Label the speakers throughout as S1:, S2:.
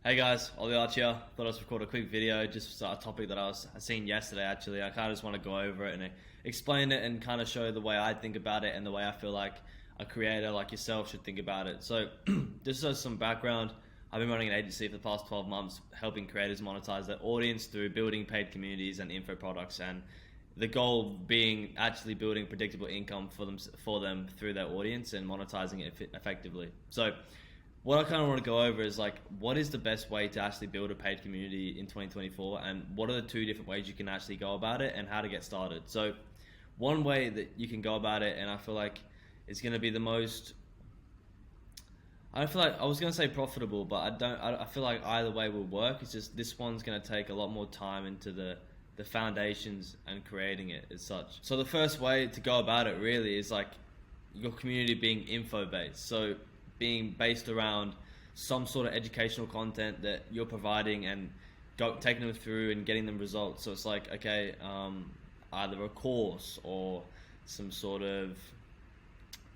S1: Hey guys, Ollie Arch here. Thought I'd record a quick video, just a topic that I seen yesterday actually. I kind of just want to go over it and explain it and kind of show the way I think about it and the way I feel like a creator like yourself should think about it. So just as some background, I've been running an agency for the past 12 months, helping creators monetize their audience through building paid communities and info products, and the goal being actually building predictable income for them through their audience and monetizing it effectively. So what I kind of want to go over is like, what is the best way to actually build a paid community in 2024, and what are the two different ways you can actually go about it and how to get started. So one way that you can go about it, and I feel like it's going to be the most, I feel like I was going to say profitable, but I feel like either way will work. It's just this one's going to take a lot more time into the foundations and creating it as such. So the first way to go about it really is like your community being info based. So being based around some sort of educational content that you're providing and taking them through and getting them results. So it's like, okay, either a course or some sort of,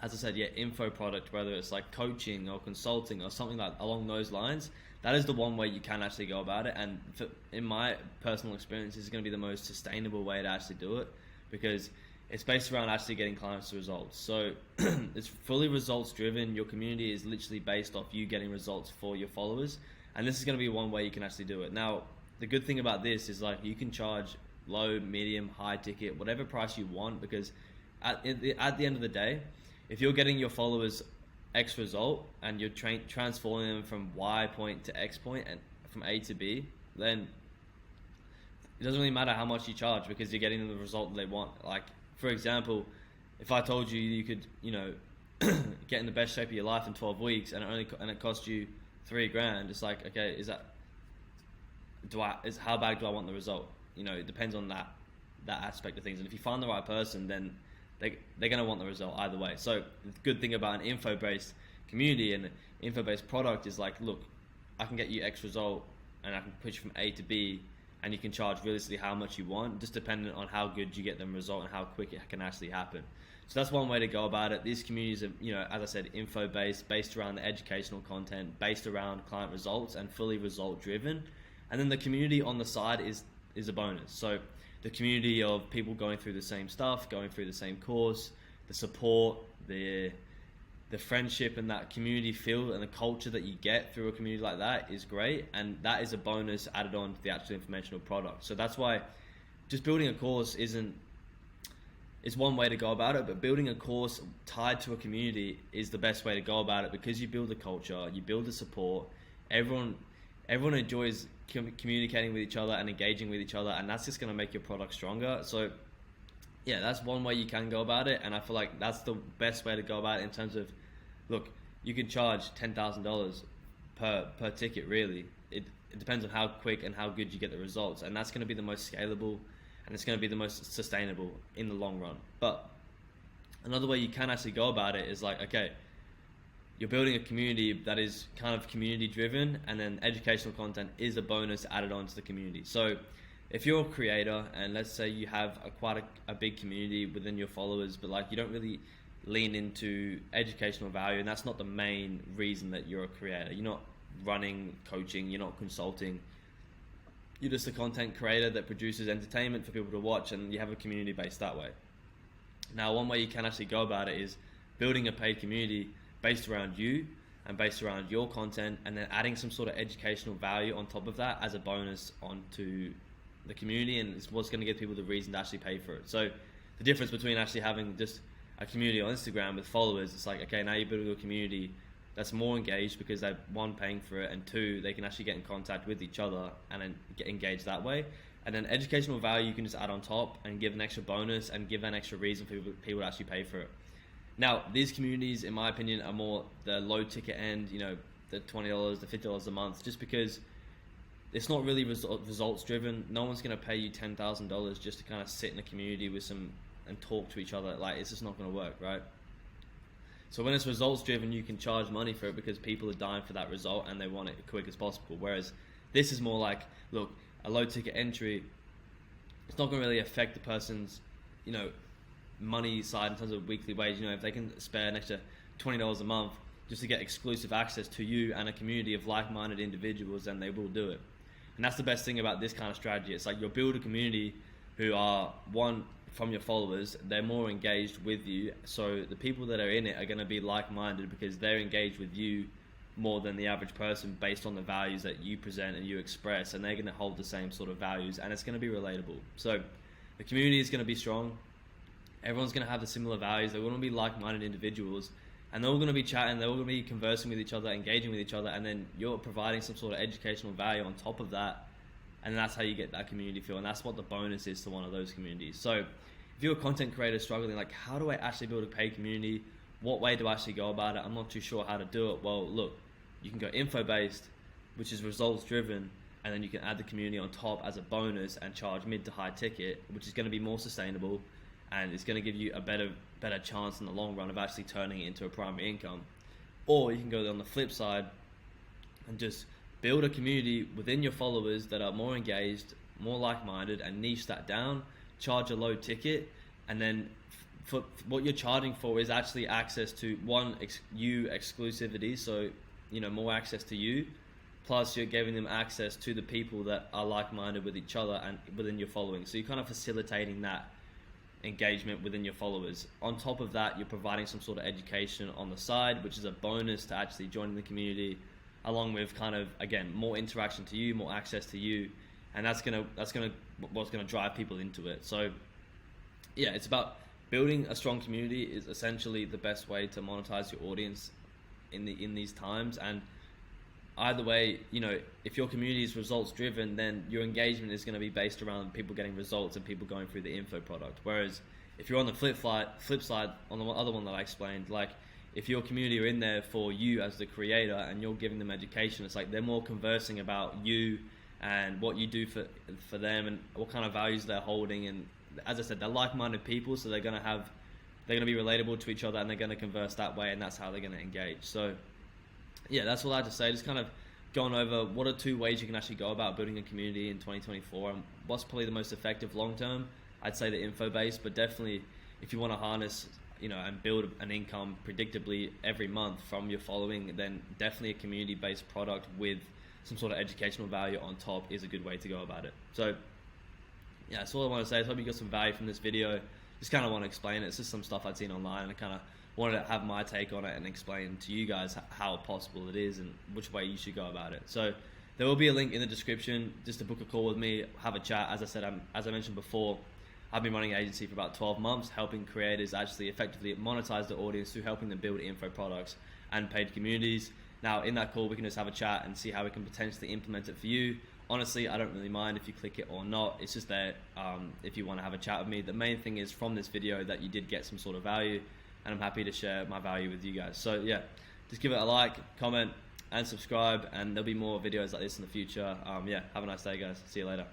S1: as I said, info product, whether it's like coaching or consulting or something like along those lines. That is the one way you can actually go about it. And in my personal experience, this is going to be the most sustainable way to actually do it, because it's based around actually getting clients to results. So it's fully results driven. Your community is literally based off you getting results for your followers. And this is going to be one way you can actually do it. Now, the good thing about this is like you can charge low, medium, high ticket, whatever price you want, because at the end of the day, if you're getting your followers X result and you're transforming them from Y point to X point and from A to B, then it doesn't really matter how much you charge, because you're getting them the result that they want. Like, for example, if I told you could, get in the best shape of your life in 12 weeks and it cost you $3,000, it's like, okay, how bad do I want the result? It depends on that aspect of things. And if you find the right person, then they're going to want the result either way. So the good thing about an info-based community and an info-based product is like, look, I can get you X result and I can push you from A to B, and you can charge realistically how much you want, just dependent on how good you get them result and how quick it can actually happen. So that's one way to go about it. These communities are, as I said, info-based, based around the educational content, based around client results, and fully result-driven. And then the community on the side is a bonus. So the community of people going through the same stuff, going through the same course, the support, the friendship and that community feel and the culture that you get through a community like that is great, and that is a bonus added on to the actual informational product. So that's why just building a course is one way to go about it, but building a course tied to a community is the best way to go about it, because you build the culture, you build the support, everyone enjoys communicating with each other and engaging with each other, and that's just going to make your product stronger. So yeah, that's one way you can go about it, and I feel like that's the best way to go about it in terms of, look, you can charge $10,000 per ticket really. It depends on how quick and how good you get the results, and that's going to be the most scalable, and it's going to be the most sustainable in the long run. But another way you can actually go about it is like, okay, you're building a community that is kind of community driven, and then educational content is a bonus added on to the community. So if you're a creator and let's say you have quite a big community within your followers, but like you don't really lean into educational value, and that's not the main reason that you're a creator. You're not running coaching, you're not consulting. You're just a content creator that produces entertainment for people to watch, and you have a community based that way. Now, one way you can actually go about it is building a paid community based around you and based around your content, and then adding some sort of educational value on top of that as a bonus onto the community, and it's what's going to give people the reason to actually pay for it. So the difference between actually having just a community on Instagram with followers, it's like, okay, now you're building a community that's more engaged because they're, one, paying for it, and two, they can actually get in contact with each other and then get engaged that way. And then educational value you can just add on top and give an extra bonus and give an extra reason for people to actually pay for it. Now, these communities, in my opinion, are more the low ticket end, the $20, the $50 a month, just because it's not really results driven. No one's going to pay you $10,000 just to kind of sit in a community with and talk to each other. Like, it's just not going to work, right? So when it's results driven, you can charge money for it because people are dying for that result and they want it as quick as possible. Whereas this is more like, look, a low ticket entry, it's not going to really affect the person's, money side in terms of weekly wage. If they can spare an extra $20 a month, just to get exclusive access to you and a community of like-minded individuals, then they will do it. And that's the best thing about this kind of strategy. It's like you'll build a community who are, one, from your followers, they're more engaged with you. So the people that are in it are going to be like-minded because they're engaged with you more than the average person based on the values that you present and you express, and they're going to hold the same sort of values, and it's going to be relatable. So the community is going to be strong. Everyone's going to have the similar values. They're going to be like-minded individuals, and they're all going to be chatting, they're all going to be conversing with each other, engaging with each other, and then you're providing some sort of educational value on top of that, and that's how you get that community feel, and that's what the bonus is to one of those communities. So if you're a content creator struggling, like, how do I actually build a paid community? What way do I actually go about it? I'm not too sure how to do it. Well, look, you can go info-based, which is results-driven, and then you can add the community on top as a bonus and charge mid to high ticket, which is going to be more sustainable, and it's going to give you a better chance in the long run of actually turning it into a primary income. Or you can go on the flip side and just build a community within your followers that are more engaged, more like-minded, and niche that down, charge a low ticket, and then for what you're charging for is actually access to you exclusivity, so more access to you, plus you're giving them access to the people that are like-minded with each other and within your following. So you're kind of facilitating that engagement within your followers. On top of that, you're providing some sort of education on the side, which is a bonus to actually joining the community, along with kind of, again, more interaction to you, more access to you, and that's what's gonna drive people into it. So yeah, it's about building a strong community is essentially the best way to monetize your audience in these times. And either way, if your community is results driven, then your engagement is going to be based around people getting results and people going through the info product. Whereas if you're on the flip side, on the other one that I explained, like if your community are in there for you as the creator and you're giving them education, it's like they're more conversing about you and what you do for them and what kind of values they're holding. And as I said, they're like-minded people, so they're going to be relatable to each other, and they're going to converse that way, and that's how they're going to engage. So yeah, that's all I had to say. Just kind of going over what are 2 ways you can actually go about building a community in 2024, and what's probably the most effective long term. I'd say the info based, but definitely if you want to harness and build an income predictably every month from your following, then definitely a community based product with some sort of educational value on top is a good way to go about it. So yeah, that's all I want to say. I hope you got some value from this video. Just kind of want to explain it. It's just some stuff I'd seen online, and I kind of wanted to have my take on it and explain to you guys how possible it is and which way you should go about it. So there will be a link in the description just to book a call with me, have a chat. As I said, as I mentioned before, I've been running an agency for about 12 months, helping creators actually effectively monetize their audience through helping them build info products and paid communities. Now, in that call, we can just have a chat and see how we can potentially implement it for you. Honestly, I don't really mind if you click it or not. It's just there if you want to have a chat with me. The main thing is from this video that you did get some sort of value, and I'm happy to share my value with you guys. So yeah, just give it a like, comment, and subscribe, and there'll be more videos like this in the future. Yeah, have a nice day, guys. See you later.